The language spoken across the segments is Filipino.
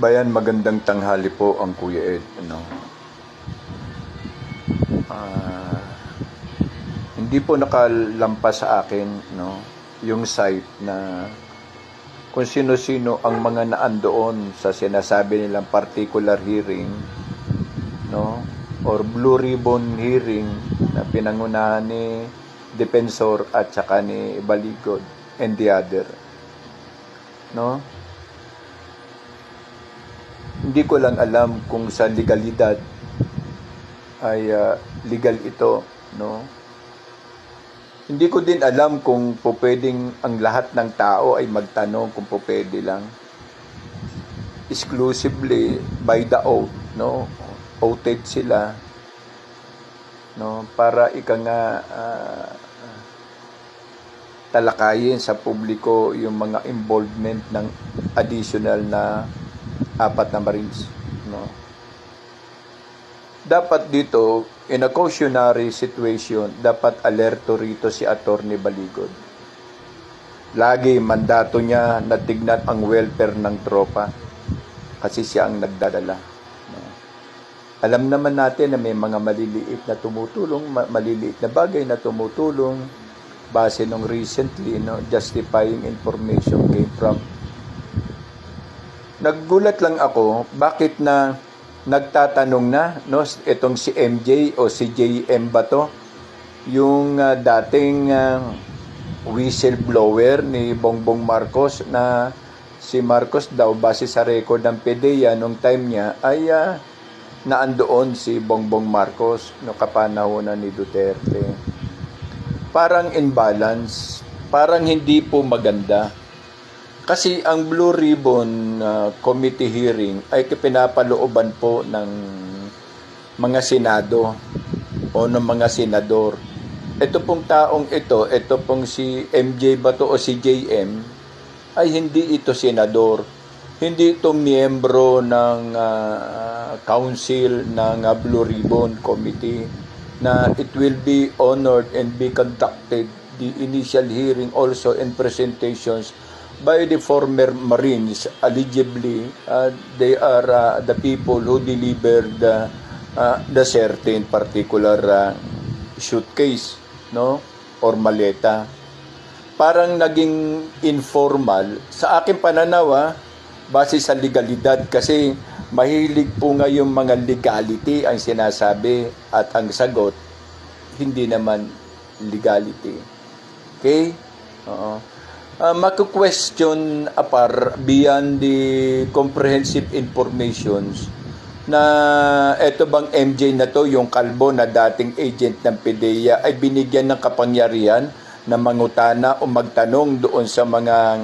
Bayan, magandang tanghali po ang Kuya Ed. Ah, Hindi po nakalampas sa akin yung site na kung sino-sino ang mga naandoon sa sinasabi nilang particular hearing or blue ribbon hearing na pinangunahan ni Defensor at saka ni Baligod and the other. Hindi ko lang alam kung sa legalidad ay legal ito, Hindi ko din alam kung pwedeng ang lahat ng tao ay magtanong kung pwede lang. Exclusively by the oath, Oathed sila, para talakayin sa publiko yung mga involvement ng additional na 4 na Marines, Dapat dito, in a cautionary situation, dapat alerto rito si Attorney Baligod. Lagi mandato niya na tignan ang welfare ng tropa kasi siya ang nagdadala. Alam naman natin na may mga maliliit na tumutulong, maliliit na bagay na tumutulong base nung recently, justifying information came from. Naggulat lang ako, bakit na nagtatanong na, itong si MJ o si JM ba to? Yung dating whistleblower ni Bongbong Marcos na si Marcos daw, base sa record ng PDEA nung time niya, ay naandoon si Bongbong Marcos no kapanahonan ni Duterte. Parang imbalance, parang hindi po maganda. Kasi ang Blue Ribbon Committee hearing ay pinapalooban po ng mga senado o ng mga senador. Ito pong taong ito pong si MJ ba to o si JM, ay hindi ito senador. Hindi ito miyembro ng council ng Blue Ribbon Committee na it will be honored and be conducted the initial hearing also and presentations by the former Marines. Allegedly, they are the people who delivered the certain particular suitcase, or maleta. Parang naging informal. Sa aking pananaw, base sa legalidad, kasi mahilig po ngayong mga legality ang sinasabi at ang sagot, hindi naman legality. Okay? Oo. Maku-question apart beyond the comprehensive informations na eto bang MJ na to, yung kalbo na dating agent ng PDEA, ay binigyan ng kapangyarihan na mangutana o magtanong doon sa mga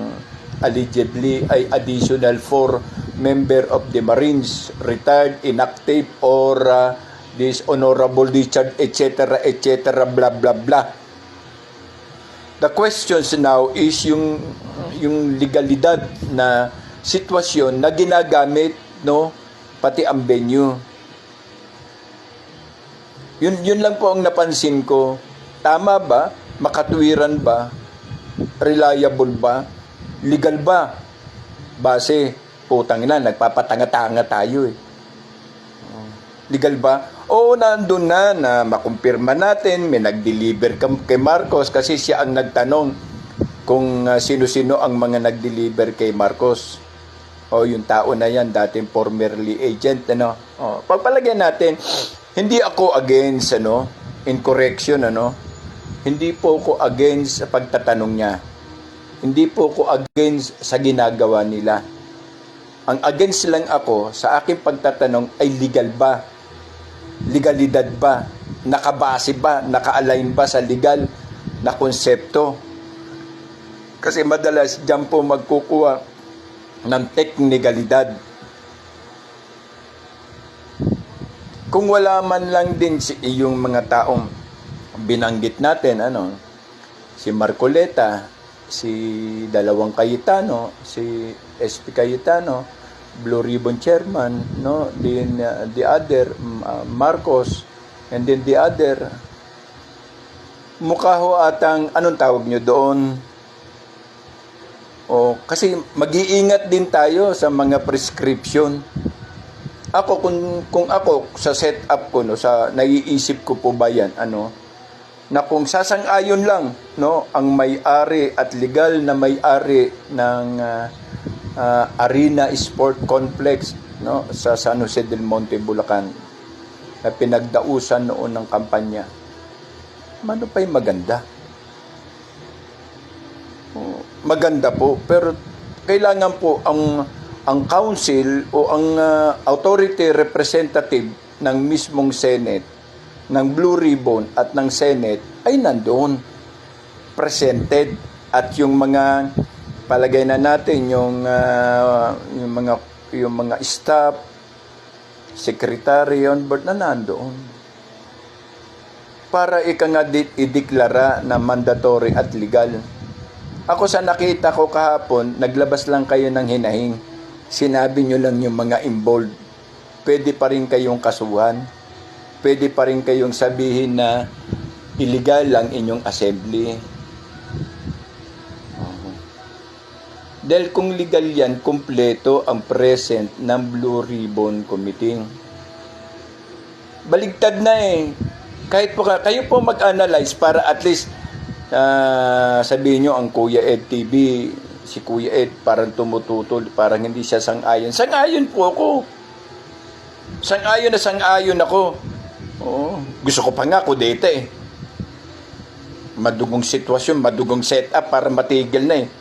allegedly ay additional 4 member of the Marines, retired, inactive, or this honorable discharge, etc., etc., blah, blah, blah. The questions now is yung legalidad na sitwasyon na ginagamit, pati ang venue. Yun lang po ang napansin ko. Tama ba? Makatuwiran ba? Reliable ba? Legal ba? Base, putang ina, nagpapatanga-tanga tayo eh. Legal ba? Oo, nandun na makumpirma natin, may nag-deliver kay Marcos kasi siya ang nagtanong kung sino-sino ang mga nag-deliver kay Marcos. O yung tao na yan, dating formerly agent, pagpalagyan natin, hindi ako against, in correction, hindi po ako against sa pagtatanong niya. Hindi po ako against sa ginagawa nila. Ang against lang ako sa aking pagtatanong ay legal ba? Legalidad ba? Nakabase ba? Naka-align ba sa legal na konsepto? Kasi madalas dyan po magkukuha ng teknikalidad. Kung wala man lang din yung mga taong binanggit natin, si Marcoleta, si Dalawang Cayetano, si SP Cayetano, Blue Ribbon Chairman, then the other, Marcos, and then the other, mukha ho atang, anong tawag nyo doon? O, kasi mag-iingat din tayo sa mga prescription. Ako, kung ako, sa setup ko, no, sa naiisip ko po ba yan, na kung sasang-ayon lang, no, ang may-ari at legal na may-ari ng Arena Sport Complex, no, sa San Jose del Monte, Bulacan, na pinagdausan noon ng kampanya, mano pa'y maganda. Maganda po, pero kailangan po ang council o ang authority representative ng mismong Senate, ng Blue Ribbon at ng Senate ay nandoon, presented, at yung mga palagay na natin yung mga staff, secretary on board na nandoon para ideklara na mandatory at legal. Ako sa nakita ko kahapon, naglabas lang kayo ng hinahing. Sinabi nyo lang yung mga involved. Pwede pa rin kayong kasuhan. Pwede pa rin kayong sabihin na illegal lang inyong assembly. Dahil kung legal yan, kumpleto ang present ng Blue Ribbon Committee. Baligtad na eh. Kahit po kayo po mag-analyze para at least sabihin nyo ang Kuya Ed TV, si Kuya Ed parang tumututol, parang hindi siya sang-ayon. Sang-ayon po ako. Sang-ayon ako. Oo. Gusto ko pa nga kudeta eh. Madugong sitwasyon, madugong setup para matigil na eh.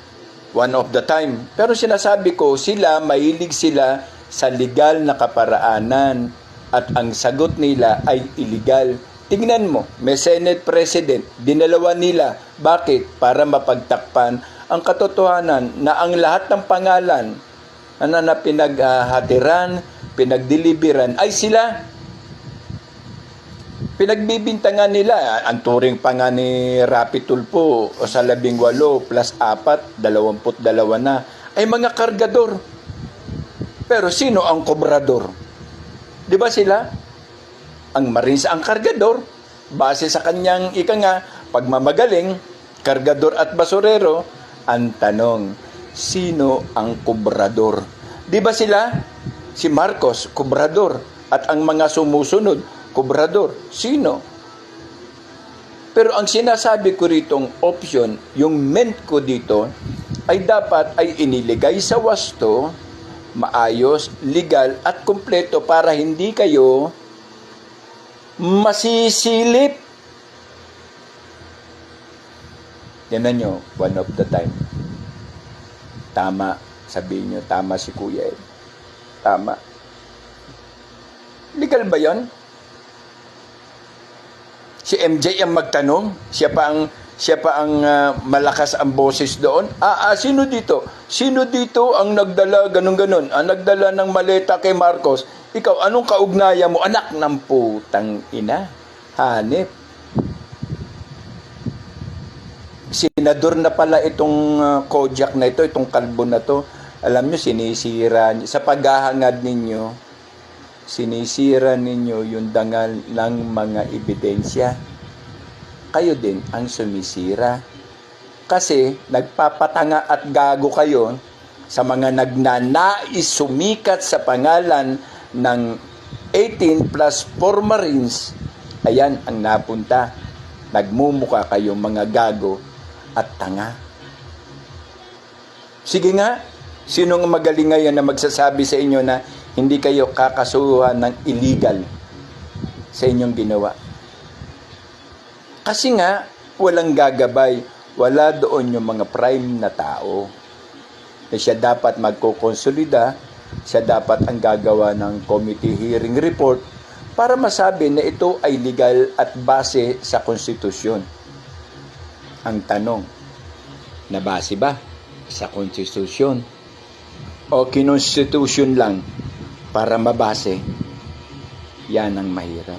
One of the time. Pero sinasabi ko, mahilig sila sa legal na kaparaanan at ang sagot nila ay illegal. Tingnan mo, may Senate President, dinalawa nila. Bakit? Para mapagtakpan ang katotohanan na ang lahat ng pangalan na pinaghatiran, pinagdeliveran ay sila. Pinagbibintangan nila. Ang turing pa nga ni Rapi Tulfo sa 18 plus 4, 22 na, ay mga kargador. Pero sino ang kobrador? Di ba sila? Ang Marines ang kargador, base sa kanyang pagmamagaling, kargador at basurero. Ang tanong, sino ang kobrador? Di ba sila? Si Marcos, kobrador, at ang mga sumusunod, kobrador. Sino? Pero ang sinasabi ko ritong option, yung meant ko dito, ay dapat ay iniligay sa wasto, maayos, legal, at kumpleto para hindi kayo masisilip. Tingnan nyo, one of the time. Tama, sabihin nyo, tama si Kuya Ed. Tama. Legal ba yon? Si MJ ang magtanong, siya pa ang malakas ang boses doon. Sino dito? Sino dito ang nagdala ganun-ganun? Ang nagdala ng maleta kay Marcos? Ikaw, anong kaugnayan mo? Anak ng putang ina. Hanip. Senador na pala itong Kojak na ito, itong kalbo na to. Alam nyo, sinisira sa paghahangad ninyo, sinisira ninyo yung dangal ng mga ebidensya. Kayo din ang sumisira. Kasi nagpapatanga at gago kayo sa mga nagnanais sumikat sa pangalan ng 18 plus 4 Marines. Ayan ang napunta. Nagmumuka kayong mga gago at tanga. Sige nga, sinong magaling ngayon na magsasabi sa inyo na hindi kayo kakasuhan ng illegal sa inyong ginawa? Kasi nga, walang gagabay. Wala doon yung mga prime na tao. Na siya dapat magkokonsolida, siya dapat ang gagawa ng committee hearing report para masabi na ito ay legal at base sa konstitusyon. Ang tanong, nabase ba sa konstitusyon? O kinonstitusyon lang para mabase? Yan ang mahirap.